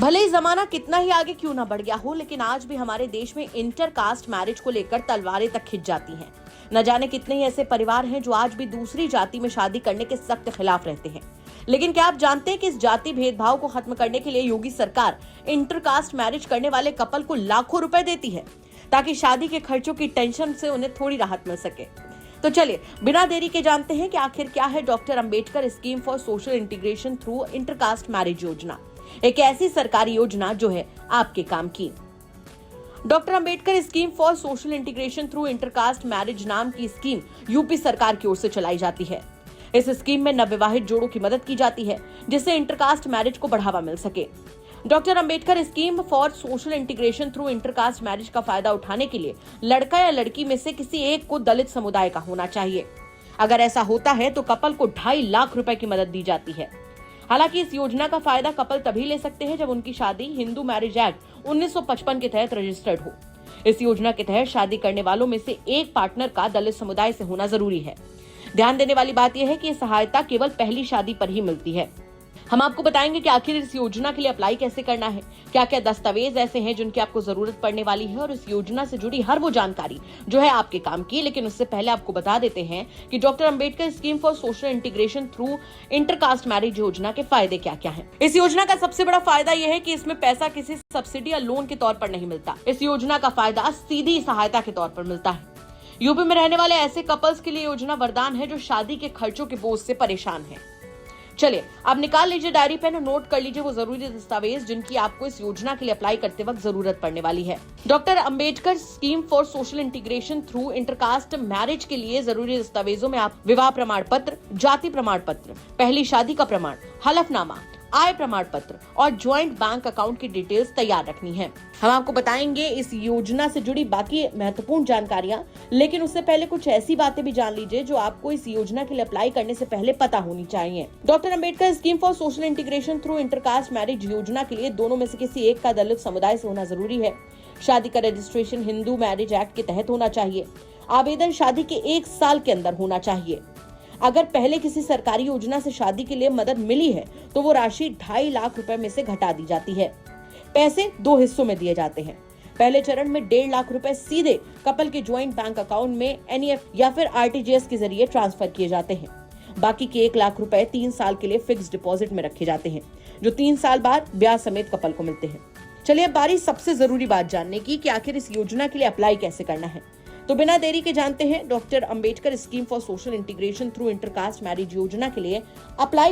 भले ही जमाना कितना ही आगे क्यों ना बढ़ गया हो, लेकिन आज भी हमारे देश में इंटरकास्ट मैरिज को लेकर तलवारें तक खिंच जाती हैं। न जाने कितने ही ऐसे परिवार हैं जो आज भी दूसरी जाति में शादी करने के सख्त खिलाफ रहते हैं। लेकिन क्या आप जानते हैं कि इस जाति भेदभाव को खत्म करने के लिए योगी सरकार इंटरकास्ट मैरिज करने वाले कपल को लाखों रुपए देती है, ताकि शादी के खर्चों की टेंशन से उन्हें थोड़ी राहत मिल सके। तो चलिए बिना देरी के जानते हैं कि आखिर क्या है doctor Ambedkar scheme for social integration through intercaste marriage योजना, एक ऐसी सरकारी योजना जो है आपके काम की। Doctor Ambedkar scheme for social integration through intercaste marriage नाम की स्कीम यूपी सरकार की ओर से चलाई जाती है। इस स्कीम में नवविवाहित जोड़ों की मदद की जाती है, जिससे इंटरकास्ट मैरिज को बढ़ावा मिल सके। Doctor Ambedkar scheme for social integration through intercaste marriage का फायदा उठाने के लिए लड़का या लड़की में से किसी एक को दलित समुदाय का होना चाहिए। अगर ऐसा होता है तो कपल को 2.5 लाख रुपए की मदद दी जाती है। हालांकि इस योजना का फायदा कपल तभी ले सकते हैं जब उनकी शादी हिंदू मैरिज एक्ट 1955 के तहत रजिस्टर्ड हो। इस योजना के तहत शादी करने वालों में से एक पार्टनर का दलित समुदाय से होना जरूरी है। ध्यान देने वाली बात यह है कि सहायता केवल पहली शादी पर ही मिलती है। हम आपको बताएंगे कि आखिर इस योजना के लिए अप्लाई कैसे करना है, क्या क्या दस्तावेज ऐसे हैं जिनकी आपको जरूरत पड़ने वाली है, और इस योजना से जुड़ी हर वो जानकारी जो है आपके काम की। लेकिन उससे पहले आपको बता देते हैं कि doctor Ambedkar scheme for social integration through intercaste marriage योजना के फायदे क्या क्या हैं। इस योजना का सबसे बड़ा फायदा यह है कि इसमें पैसा किसी सब्सिडी या लोन के तौर पर नहीं मिलता। इस योजना का फायदा सीधी सहायता के तौर पर मिलता है। यूपी में रहने वाले ऐसे कपल्स के लिए योजना वरदान है जो शादी के खर्चों के बोझ से परेशान हैं। चलिए अब निकाल लीजिए डायरी पेन और नोट कर लीजिए वो जरूरी दस्तावेज जिनकी आपको इस योजना के लिए अप्लाई करते वक्त जरूरत पड़ने वाली है। Doctor Ambedkar scheme for social integration through intercaste marriage के लिए जरूरी दस्तावेजों में आप विवाह प्रमाण पत्र, जाति प्रमाण पत्र, पहली शादी का प्रमाण, हलफनामा, आय प्रमाण पत्र और ज्वाइंट बैंक अकाउंट की डिटेल्स तैयार रखनी है। हम आपको बताएंगे इस योजना से जुड़ी बाकी महत्वपूर्ण जानकारियां, लेकिन उससे पहले कुछ ऐसी बातें भी जान लीजिए जो आपको इस योजना के लिए अप्लाई करने से पहले पता होनी चाहिए। Doctor Ambedkar scheme for social integration through intercaste marriage योजना के लिए दोनों में से किसी एक का दलित समुदाय से होना जरूरी है। शादी का रजिस्ट्रेशन हिंदू मैरिज एक्ट के तहत होना चाहिए। आवेदन शादी के 1 साल के अंदर होना चाहिए। अगर पहले किसी सरकारी योजना से शादी के लिए मदद मिली है तो वो राशि 2.5 लाख रुपए में से घटा दी जाती है। पैसे 2 हिस्सों में दिए जाते हैं। पहले चरण में 1.5 लाख रुपए सीधे कपल के ज्वाइंट बैंक अकाउंट में NEFT या फिर RTGS के जरिए ट्रांसफर किए जाते हैं। बाकी के 1 लाख रुपए 3 साल के लिए फिक्स डिपॉजिट में रखे जाते हैं, जो 3 साल बाद ब्याज समेत कपल को मिलते हैं। चलिए अब बारी सबसे जरूरी बात जानने की कि आखिर इस योजना के लिए अप्लाई कैसे करना है। तो बिना देरी के जानते हैं doctor Ambedkar scheme for social integration through intercaste marriage योजना के लिए अप्लाई